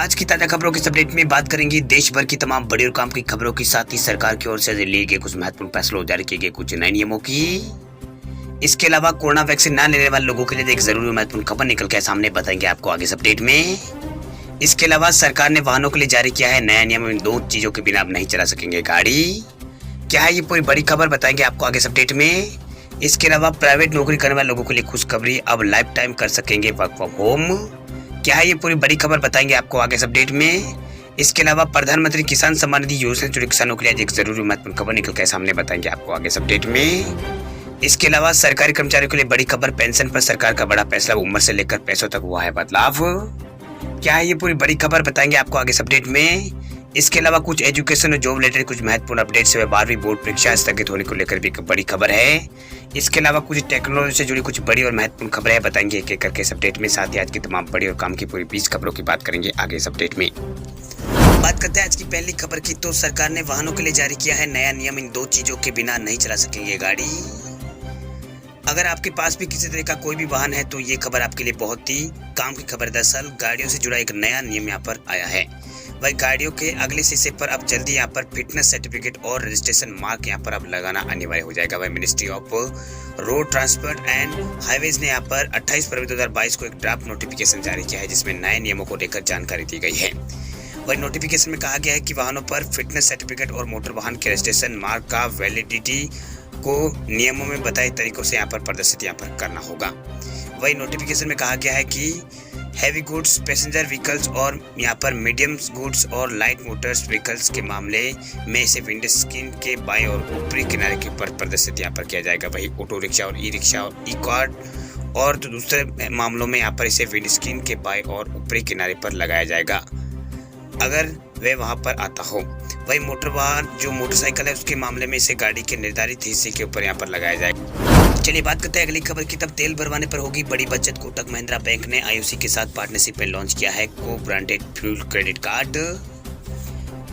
आज की ताजा खबरों के अपडेट में बात करेंगे देश भर की तमाम बड़ी और काम की खबरों के साथ ही सरकार की ओर से लिए गए कुछ महत्वपूर्ण फैसलों, जारी किए गए कुछ नए नियमों की। इसके अलावा कोरोना वैक्सीन न लेने वाले लोगों के लिए एक जरूरी महत्वपूर्ण खबर निकल के सामने, बताएंगे आपको आगे इस अपडेट में। इसके अलावा सरकार ने वाहनों के लिए जारी किया है नया नियम, इन 2 चीजों के बिना अब नहीं चला सकेंगे गाड़ी। क्या है ये पूरी बड़ी खबर, बताएंगे आपको आगे इस अपडेट में। इसके अलावा प्राइवेट नौकरी करने वाले लोगों के लिए खुशखबरी, अब लाइफ टाइम कर सकेंगे वर्क फ्रॉम होम। क्या है ये पूरी बड़ी खबर, बताएंगे आपको आगे इस अपडेट में। इसके अलावा प्रधानमंत्री किसान सम्मान निधि योजना से जुड़े किसानों के लिए एक जरूरी महत्वपूर्ण खबर निकल के सामने, बताएंगे आपको आगे इस अपडेट में। इसके अलावा सरकारी कर्मचारियों के लिए बड़ी खबर, पेंशन पर सरकार का बड़ा फैसला, उम्र से लेकर पैसों तक हुआ है बदलाव। क्या है ये पूरी बड़ी खबर, बताएंगे आपको आगे इस अपडेट में। इसके अलावा कुछ एजुकेशन और जॉब रिलेटेड कुछ महत्वपूर्ण अपडेट से 12वीं बोर्ड परीक्षा स्थगित होने को लेकर भी एक बड़ी खबर है। इसके अलावा कुछ टेक्नोलॉजी से जुड़ी कुछ बड़ी और महत्वपूर्ण खबरें हैं, बताएंगे एक एक करके इस अपडेट में। साथ ही आज की तमाम बड़ी और काम की पूरी 20 खबरों की बात करेंगे आगे इस अपडेट में। बात करते हैं आज की पहली खबर की, तो सरकार ने वाहनों के लिए जारी किया है नया नियम, इन 2 चीजों के बिना नहीं चला सकेंगे गाड़ी। अगर आपके पास भी किसी तरह का कोई भी वाहन है तो ये खबर आपके लिए बहुत ही काम की खबर। दरअसल गाड़ियों से जुड़ा एक नया नियम यहाँ पर आया है। वही गाड़ियों के अगले शीशे पर अब जल्दी यहाँ पर फिटनेस सर्टिफिकेट और रजिस्ट्रेशन मार्क यहाँ पर अब लगाना अनिवार्य हो जाएगा। वही ministry of road transport and highways ने यहाँ पर 28 फरवरी 2022 को एक ड्राफ्ट नोटिफिकेशन जारी किया है, जिसमें नए नियमों को लेकर जानकारी दी गई है। वही नोटिफिकेशन में कहा गया है कि वाहनों पर फिटनेस सर्टिफिकेट और मोटर वाहन के रजिस्ट्रेशन मार्क का वैलिडिटी को नियमों में बताए तरीकों से यहाँ पर प्रदर्शित यहाँ पर करना होगा। वही नोटिफिकेशन में कहा गया है कि हैवी गुड्स पैसेंजर व्हीकल्स और यहाँ पर मीडियम गुड्स और लाइट मोटर्स व्हीकल्स के मामले में इसे विंडो स्क्रीन के बाएं और ऊपरी किनारे के पर प्रदर्शित यहाँ पर किया जाएगा। वही ऑटो रिक्शा और ई रिक्शा और ई कार्ड और तो दूसरे मामलों में यहाँ पर इसे विंडो स्क्रीन के बाएं और ऊपरी किनारे पर लगाया जाएगा अगर वे वहां पर आता हो। वही मोटर वाहन जो मोटरसाइकिल है उसके मामले में इसे गाड़ी के निर्धारित हिस्से के ऊपर यहाँ पर लगाया जाएगा। चलिए बात करते हैं अगली खबर की, तब तेल भरवाने पर होगी बड़ी बचत। कोटक महिंद्रा बैंक ने आईओसी के साथ पार्टनरशिप में लॉन्च किया है को ब्रांडेड फ्यूल क्रेडिट कार्ड।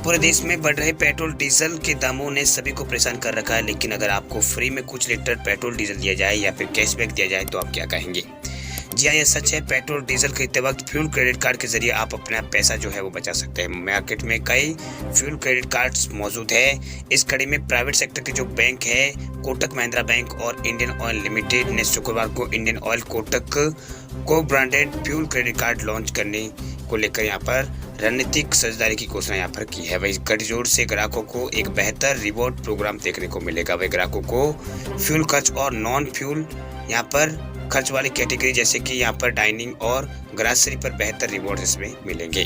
पूरे देश में बढ़ रहे पेट्रोल डीजल के दामों ने सभी को परेशान कर रखा है, लेकिन अगर आपको फ्री में कुछ लीटर पेट्रोल डीजल दिया जाए या फिर कैशबैक दिया जाए तो आप क्या कहेंगे? जी हाँ, यह सच है। पेट्रोल डीजल खरीदते वक्त फ्यूल क्रेडिट कार्ड के जरिए आप अपना पैसा जो है वो बचा सकते हैं। मार्केट में कई फ्यूल क्रेडिट कार्ड्स मौजूद है। इस कड़ी में प्राइवेट सेक्टर के जो बैंक है कोटक महिंद्रा बैंक और इंडियन ऑयल लिमिटेड ने शुक्रवार को इंडियन ऑयल कोटक को branded fuel credit card launch करने को लेकर यहाँ पर रणनीतिक साझेदारी की घोषणा यहाँ पर की है। वही गठजोड़ से ग्राहकों को एक बेहतर रिवॉर्ड प्रोग्राम देखने को मिलेगा। वही ग्राहकों को फ्यूल खर्च और नॉन फ्यूल यहाँ पर खर्च वाली कैटेगरी जैसे कि यहाँ पर डाइनिंग और ग्रॉसरी पर बेहतर रिवॉर्ड इसमें मिलेंगे।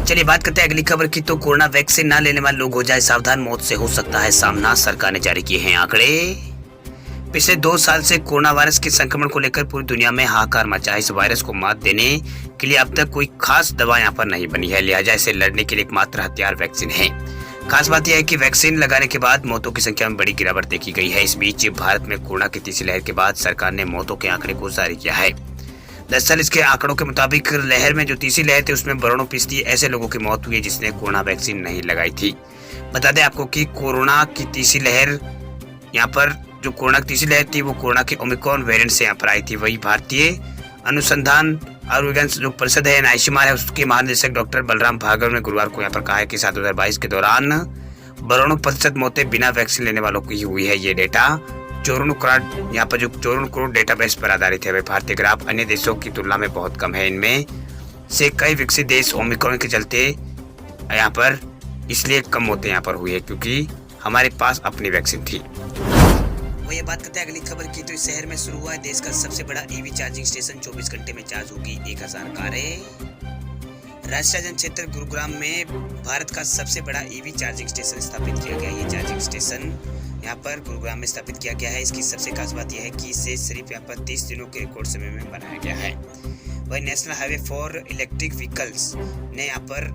चलिए बात करते हैं अगली खबर की, तो कोरोना वैक्सीन ना लेने वाले लोग हो जाए सावधान, मौत से हो सकता है सामना। सरकार ने जारी किए हैं आंकड़े। पिछले 2 साल से कोरोना वायरस के संक्रमण को लेकर पूरी दुनिया में हाहाकार मचा है। इस वायरस को मात देने के लिए अब तक कोई खास दवा यहाँ पर नहीं बनी है, लिहाजा इसे लड़ने के लिए एकमात्र हथियार वैक्सीन है। खास बात यह है कि वैक्सीन लगाने के बाद मौतों की संख्या में बड़ी गिरावट देखी गई है। इस बीच भारत में कोरोना की तीसरी लहर के बाद सरकार ने मौतों के आंकड़े को जारी किया है। दरअसल इसके आंकड़ों के मुताबिक लहर में जो तीसरी लहर थी उसमें बरसों फीसदी ऐसे लोगों की मौत हुई है जिसने कोरोना वैक्सीन नहीं लगाई थी। बता दें आपको कि कोरोना की तीसरी लहर यहाँ पर जो कोरोना की तीसरी लहर थी वो कोरोना के ओमिक्रॉन वेरिएंट से यहाँ पर आई थी। वही भारतीय अनुसंधान और विज्ञान जो परिषद है आईसीएमआर है उसके महानिदेशक डॉक्टर बलराम भार्गव ने गुरुवार को यहाँ पर कहा है कि साल 2022 के दौरान 92% मौतें बिना वैक्सीन लेने वालों की हुई है। ये डेटा 54 करोड़ डेटाबेस पर आधारित है। वह भारतीय ग्राफ अन्य देशों की तुलना में बहुत कम है। इनमें से कई विकसित देश ओमिक्रॉन के चलते यहाँ पर इसलिए कम मौतें यहाँ पर हुई है क्योंकि हमारे पास अपनी वैक्सीन थी। वही बात करते हैं अगली खबर की, तो इस शहर में शुरू हुआ है देश का सबसे बड़ा ईवी चार्जिंग स्टेशन। 24 घंटे में चार्ज होगी 1000 कारें। राष्ट्रीय राजधानी क्षेत्र गुरुग्राम में भारत का सबसे बड़ा ईवी चार्जिंग स्टेशन स्थापित किया गया है। ये चार्जिंग स्टेशन यहाँ पर गुरुग्राम में स्थापित किया गया है। इसकी सबसे खास बात यह है कि इसे सिर्फ यहाँ पर 30 दिनों के रिकॉर्ड समय में बनाया गया है। वही national highway for electric vehicles ने यहाँ पर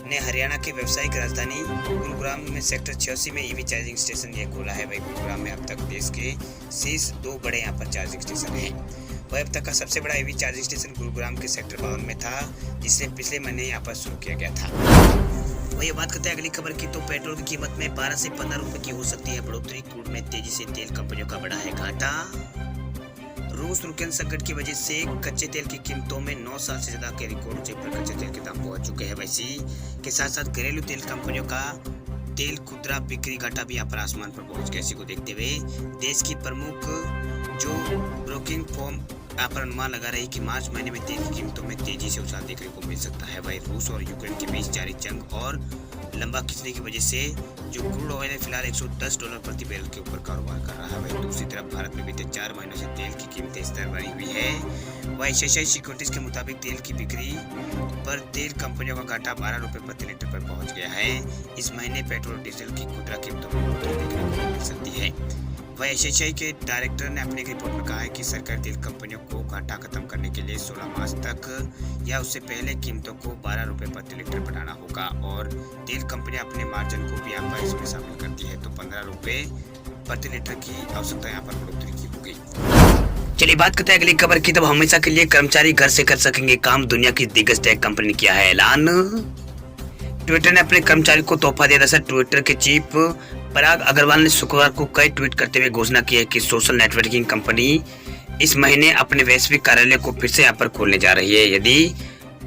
हरियाणा की व्यावसायिक राजधानी गुरुग्राम में सेक्टर 86 में ईवी चार्जिंग स्टेशन ये खोला है। वही गुरुग्राम में अब तक देश के शीर्ष 2 बड़े यहाँ पर चार्जिंग स्टेशन हैं। वह अब तक का सबसे बड़ा ईवी चार्जिंग स्टेशन गुरुग्राम के सेक्टर 52 में था, जिसे पिछले महीने यहाँ पर शुरू किया गया था। वही बात करते हैं अगली खबर की, तो पेट्रोल की कीमत में 12 से 15 रुपए की हो सकती है बढ़ोतरी। क्रूड में तेजी से तेल कंपनियों का बड़ा है घाटा। रूस यूक्रेन संकट की वजह से कच्चे तेल की कीमतों में 9 साल से ज्यादा के रिकॉर्ड ऊंचाई पर कच्चे तेल के दाम पहुंच चुके हैं। वैसे के साथ साथ घरेलू तेल कंपनियों का तेल खुदरा बिक्री घाटा भी यहाँ पर आसमान पर पहुंच गया। इसी को देखते हुए देश की प्रमुख जो ब्रोकिंग फर्म यहाँ पर अनुमान लगा रही कि मार्च महीने में तेल की कीमतों में तेजी से उछाल देखने को मिल सकता है। वही रूस और यूक्रेन के बीच जारी जंग और लंबा खिंचने की वजह से जो क्रूड ऑयल है फिलहाल $110 प्रति बैरल के ऊपर कारोबार कर रहा है। वही दूसरी तरफ भारत में बीते 4 महीनों से तेल की कीमतें स्थिर बनी हुई है। वही एशियाई सिक्योरिटीज के मुताबिक तेल की बिक्री पर तेल कंपनियों का घाटा ₹12 प्रति लीटर पर पहुंच गया है। इस महीने पेट्रोल डीजल की खुदरा कीमतों में बढ़ोतरी देखने को मिल सकती है। वही एशियाई के डायरेक्टर ने अपनी रिपोर्ट में कहा है कि सरकार तेल कंपनियों को घाटा खत्म करने के लिए 16 मार्च तक या उससे पहले कीमतों को ₹12 प्रति लीटर बढ़ाना होगा और तेल कंपनियां अपने मार्जिन को भी यहाँ पर इसमें शामिल करती है तो ₹15 प्रति लीटर की आवश्यकता यहाँ पर बढ़ोतरी की होगी। चलिए बात करते हैं अगली खबर की। तब हमेशा के लिए कर्मचारी घर से कर सकेंगे काम, दुनिया की दिग्गज टेक कंपनी ने किया है ऐलान। ट्विटर ने अपने कर्मचारी को तोहफा दिया। दरअसल ट्विटर के चीफ पराग अग्रवाल ने शुक्रवार को कई ट्वीट करते हुए घोषणा की है कि सोशल नेटवर्किंग कंपनी इस महीने अपने वैश्विक कार्यालय को फिर से यहाँ पर खोलने जा रही है। यदि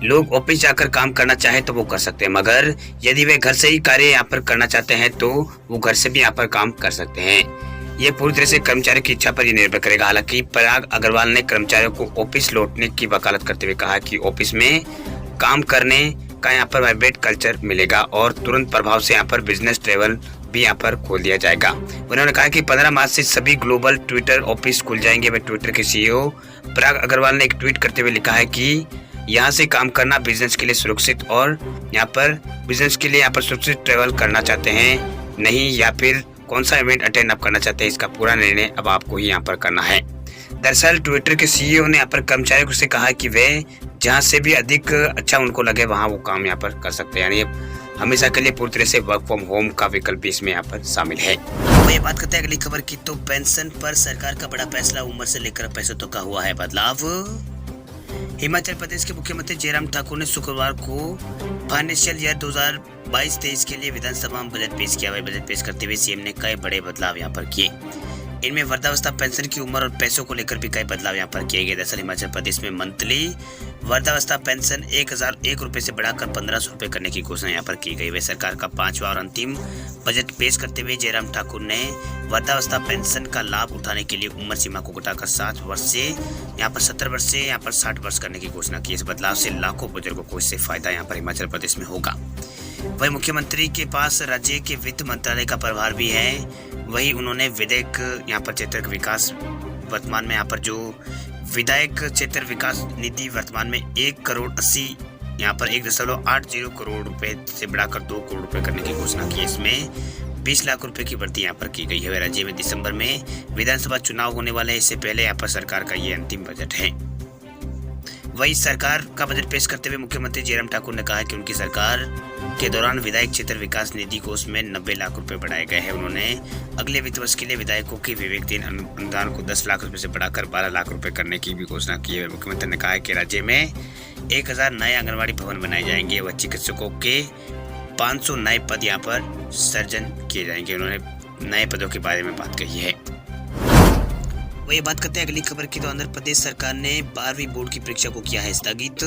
लोग ऑफिस जाकर काम करना चाहे तो वो कर सकते हैं, मगर यदि वे घर से ही कार्य यहाँ पर करना चाहते हैं तो वो घर से भी यहाँ पर काम कर सकते हैं। ये पूरी तरह से कर्मचारी की इच्छा पर ही निर्भर करेगा। हालांकि पराग अग्रवाल ने कर्मचारियों को ऑफिस लौटने की वकालत करते हुए कहा कि ऑफिस में काम करने का यहाँ पर वाइब्रेट कल्चर मिलेगा और तुरंत प्रभाव से यहाँ पर बिजनेस ट्रेवल भी यहाँ पर खोल दिया जाएगा। उन्होंने कहा कि 15 मार्च से सभी ग्लोबल ट्विटर ऑफिस खुल जाएंगे। वह ट्विटर के सीईओ पराग अग्रवाल ने एक ट्वीट करते हुए लिखा है कि यहाँ से काम करना बिजनेस के लिए सुरक्षित और यहाँ पर बिजनेस के लिए यहाँ पर सुरक्षित ट्रेवल करना चाहते हैं नहीं या फिर कौन सा इवेंट अटेंड आप करना चाहते हैं, इसका पूरा निर्णय अब आपको ही यहाँ पर करना है। दरअसल ट्विटर के सीईओ ने यहाँ पर कर्मचारियों से कहा कि वे जहाँ से भी अधिक अच्छा उनको लगे वहाँ वो काम यहाँ पर कर सकते हैं, यानी हमेशा के लिए पूरी तरह से वर्क फ्रॉम होम का विकल्प भी इसमें यहाँ पर शामिल है। तो ये बात करते हैं अगली खबर की। तो पेंशन पर सरकार का बड़ा फैसला, उम्र से लेकर पैसों तक का हुआ है बदलाव। हिमाचल प्रदेश के मुख्यमंत्री जयराम ठाकुर ने शुक्रवार को फाइनेंशियल ईयर 2022-23 के लिए विधानसभा में बजट पेश किया। बजट पेश करते हुए सीएम ने कई बड़े बदलाव यहाँ पर किए। इनमें वृद्धावस्था पेंशन की उम्र और पैसों को लेकर भी कई बदलाव यहाँ पर किए गए। दरअसल हिमाचल प्रदेश में मंथली वृद्धावस्था पेंशन 1001 रुपए से बढ़ाकर 1500 रुपए करने की घोषणा यहाँ पर की गई। वह सरकार का 5वां और अंतिम बजट पेश करते हुए जयराम ठाकुर ने वृद्धावस्था पेंशन का लाभ उठाने के लिए उम्र सीमा को घटाकर 60 वर्ष से यहाँ पर 70 वर्ष से यहाँ पर 60 वर्ष करने की घोषणा की। इस बदलाव से लाखों बुजुर्गों को इससे फायदा यहाँ पर हिमाचल प्रदेश में होगा। वही मुख्यमंत्री के पास राज्य के वित्त मंत्रालय का प्रभार भी है। वही उन्होंने विधायक यहाँ पर क्षेत्र विकास वर्तमान में यहाँ पर जो विधायक क्षेत्र विकास निधि वर्तमान में 1 करोड़ 80 यहाँ पर 1.80 करोड़ रुपए से बढ़ाकर 2 करोड़ रुपए करने की घोषणा की। इसमें 20 लाख रुपए की वृद्धि यहाँ पर की गई है। राज्य में दिसंबर में विधानसभा चुनाव होने वाले, इससे पहले यहाँ पर सरकार का ये अंतिम बजट है। वही सरकार का बजट पेश करते हुए मुख्यमंत्री जयराम ठाकुर ने कहा कि उनकी सरकार के दौरान विधायक क्षेत्र विकास निधि कोष में 90 लाख रुपए बढ़ाए गए हैं। उन्होंने अगले वित्त वर्ष के लिए विधायकों के विवेकहीन अनुदान को 10 लाख रुपए से बढ़ाकर 12 लाख रुपए करने की भी घोषणा की है। मुख्यमंत्री ने कहा कि राज्य में 1000 नए आंगनबाड़ी भवन बनाए जाएंगे व चिकित्सकों के 500 नए पद यहाँ पर सृजन किए जाएंगे। उन्होंने नए पदों के बारे में बात कही है। वही बात करते हैं अगली खबर की। तो आंध्र प्रदेश सरकार ने 12वीं बोर्ड की परीक्षा को किया है स्थगित।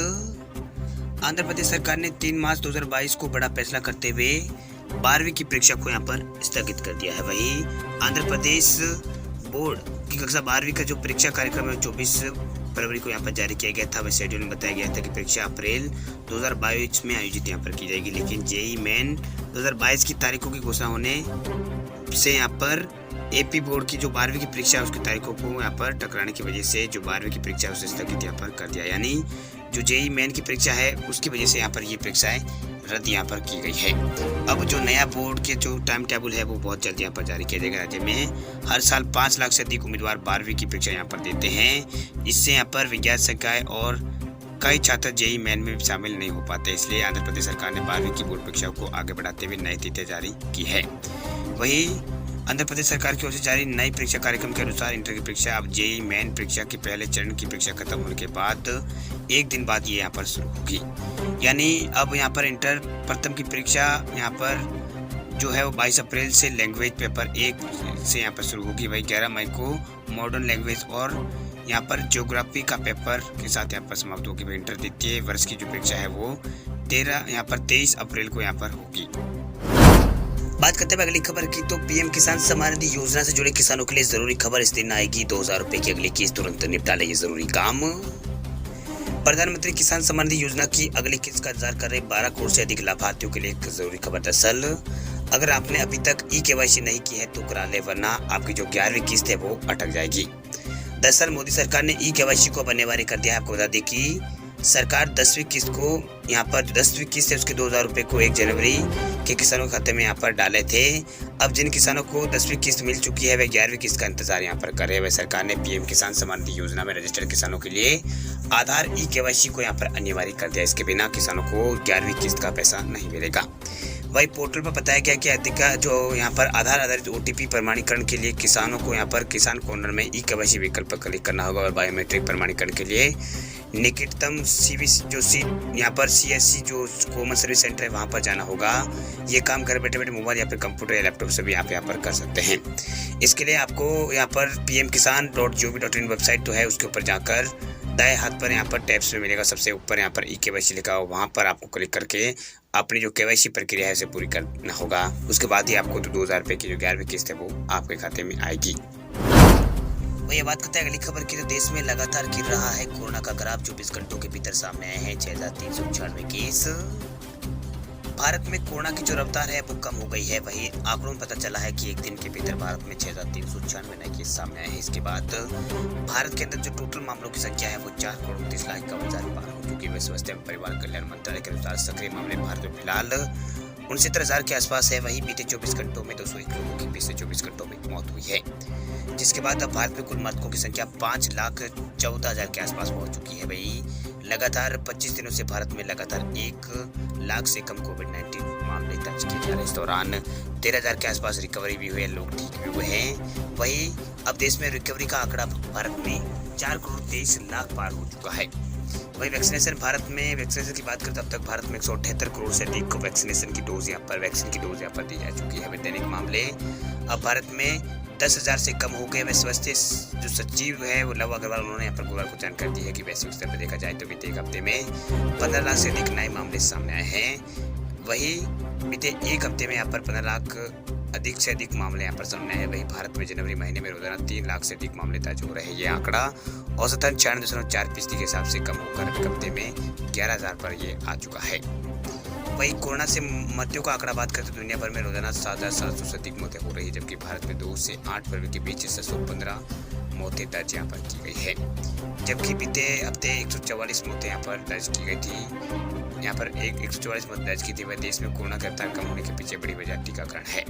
आंध्र प्रदेश सरकार ने 3 मार्च 2022 को बड़ा फैसला करते हुए 12वीं की परीक्षा को यहाँ पर स्थगित कर दिया है। वही आंध्र प्रदेश बोर्ड की कक्षा 12वीं का जो परीक्षा कार्यक्रम है 24 फरवरी को यहाँ पर जारी किया गया था। वह शेड्यूल में बताया गया था कि परीक्षा अप्रैल 2022 में आयोजित यहाँ पर की जाएगी, लेकिन जेईई मेन 2022 की तारीखों की घोषणा होने से यहाँ पर एपी बोर्ड की जो 12वीं की परीक्षा है उसकी तारीखों को यहाँ पर टकराने की वजह से जो 12वीं की परीक्षा है उसे स्थगित यहाँ पर कर दिया। यानी जो जेईई मेन की परीक्षा है उसकी वजह से यहाँ पर ये परीक्षाएं रद्द यहाँ पर की गई है। अब जो नया बोर्ड के जो टाइम टेबल है वो बहुत जल्द यहाँ पर जारी किया जाएगा। राज्य में हर साल 5 लाख से अधिक उम्मीदवार 12वीं की परीक्षा यहाँ पर देते हैं। इससे यहाँ पर विज्ञान संकाय और कई छात्र जेईई मेन में शामिल नहीं हो पाते, इसलिए आंध्र प्रदेश सरकार ने 12वीं की बोर्ड परीक्षाओं को आगे बढ़ाते हुए नई तिथि जारी की है। वही आंध्र प्रदेश सरकार की ओर से जारी नई परीक्षा कार्यक्रम के अनुसार इंटर की परीक्षा अब जेईई मेन परीक्षा के पहले चरण की परीक्षा खत्म होने के बाद 1 दिन बाद ये यहाँ पर शुरू होगी। यानी अब यहाँ पर इंटर प्रथम की परीक्षा यहाँ पर जो है वो 22 अप्रैल से लैंग्वेज पेपर 1 से यहाँ पर शुरू होगी। वही 11 मई को मॉडर्न लैंग्वेज और यहाँ पर ज्योग्राफी का पेपर के साथ यहाँ पर समाप्त होगी। इंटर द्वितीय वर्ष की जो परीक्षा है वो 23 अप्रैल को यहाँ पर होगी। बात करते हैं अगली खबर की, तो पीएम किसान सम्मान निधि योजना से जुड़े किसानों के लिए जरूरी खबर। इस दिन आएगी 2000 रुपए की अगली किस्त, तुरंत निपटा ले ये जरूरी काम। प्रधानमंत्री किसान सम्मान निधि योजना की अगली किस्त का इंतजार कर रहे 12 करोड़ से अधिक लाभार्थियों के लिए एक जरूरी खबर। दरअसल अगर आपने अभी तक ई-केवाईसी नहीं की है तो करा ले, वरना आपकी जो 11वीं किस्त है वो अटक जाएगी। दरअसल मोदी सरकार ने ई-केवाईसी को अब अनिवार्य कर दिया है। आपको बता दें कि सरकार 10वीं किस्त को यहाँ पर 10वीं किस्त है उसके 2000 रुपए को 1 जनवरी के किसानों के खाते में यहाँ पर डाले थे। अब जिन किसानों को 10वीं किस्त मिल चुकी है वे 11वीं किस्त का इंतजार यहाँ पर कर रहे हैं। सरकार ने पीएम किसान सम्मान निधि योजना में रजिस्टर्ड किसानों के लिए आधार ई-केवाईसी को यहाँ पर अनिवार्य कर दिया। इसके बिना किसानों को 11वीं किस्त का पैसा नहीं मिलेगा। वही पोर्टल पर बताया गया कि अधिकार जो यहाँ पर आधार आधारित OTP प्रमाणीकरण के लिए किसानों को यहाँ पर किसान कॉर्नर में ई-केवाईसी विकल्प पर क्लिक करना होगा और बायोमेट्रिक प्रमाणीकरण के लिए निकटतम यहाँ पर CSC जो कॉमन सर्विस सेंटर है वहाँ पर जाना होगा। ये काम घर बैठे बैठे मोबाइल या फिर कंप्यूटर या लैपटॉप से भी आप यहाँ पर कर सकते हैं। इसके लिए आपको यहाँ पर pmkisan.gov.in वेबसाइट तो है, उसके ऊपर जाकर दाएं हाथ पर यहाँ पर टैब्स में मिलेगा, सबसे ऊपर यहाँ पर ई-केवाईसी लिखा हो, वहाँ पर आपको क्लिक करके अपनी जो केवाईसी प्रक्रिया है उसे पूरी करना होगा। उसके बाद ही आपको 2000 रुपए की जो 11वीं किस्त है वो आपके खाते में आएगी। वही बात करते हैं अगली खबर की, तो देश में लगातार गिर रहा है कोरोना का ग्राफ। 24 घंटों के भीतर सामने आए हैं 6396 केस। भारत में कोरोना की जो रफ्तार है वो कम हो गई है। वही आंकड़ों में पता चला है कि एक दिन के भीतर भारत में 6396 नए केस सामने आए हैं। इसके बाद भारत के अंदर जो टोटल मामलों की संख्या है वो 4,29,51,000 पार हो चुकी है। स्वास्थ्य एवं परिवार कल्याण मंत्रालय के अनुसार सक्रिय मामले भारत में फिलहाल 69,000 के आसपास है। वही बीते 24 घंटों में 201 लोगों की पिछले 24 घंटों में मौत हुई है, जिसके बाद अब भारत में कुल मृतकों की संख्या 5,14,000 के आसपास पहुंच चुकी है। वही लगातार 25 दिनों से भारत में लगातार 1 लाख से कम कोविड-19 मामले दर्ज किए जा रहे हैं। इस दौरान 13,000 के आसपास रिकवरी भी हुई है, लोग ठीक भी हुए हैं। वही अब देश में रिकवरी का आंकड़ा भारत में 4 करोड़ 23 लाख पार हो चुका है। वही वैक्सीनेशन की बात करें तो अब तक भारत में 178 करोड़ से अधिक को वैक्सीन की डोज यहाँ पर दी जा चुकी है। दैनिक मामले अब भारत में 10,000 से कम हो गए। स्वास्थ्य जो सचिव है वो लव अग्रवाल, उन्होंने यहाँ पर गुरुवार को जानकारी दी है कि वैश्विक स्तर पर देखा जाए तो बीते एक हफ्ते में 15 लाख से अधिक नए मामले सामने आए हैं। वही बीते एक हफ्ते में यहाँ पर 15 लाख अधिक से अधिक मामले यहाँ पर सामने आए। वही भारत में जनवरी महीने में रोजाना 3 लाख से अधिक मामले दर्ज हो रहे हैं। ये आंकड़ा औसतन 96.4% के हिसाब से कम होकर एक हफ्ते में 11,000 पर ये आ चुका है। वही कोरोना से मृत्यु का आंकड़ा बात करते दुनिया भर में रोजाना 7,700 से अधिक मौतें हो रही है, जबकि भारत में 2 से 8 फरवरी के बीच 615 मौतें दर्ज यहाँ पर की गई है। जबकि बीते हफ्ते 144 मौतें यहाँ पर दर्ज की गई थी। यहाँ पर 144 मौतें दर्ज की थी। वह देश में कोरोना की रफ्तार कम होने के पीछे बड़ी वजह टीकाकरण है।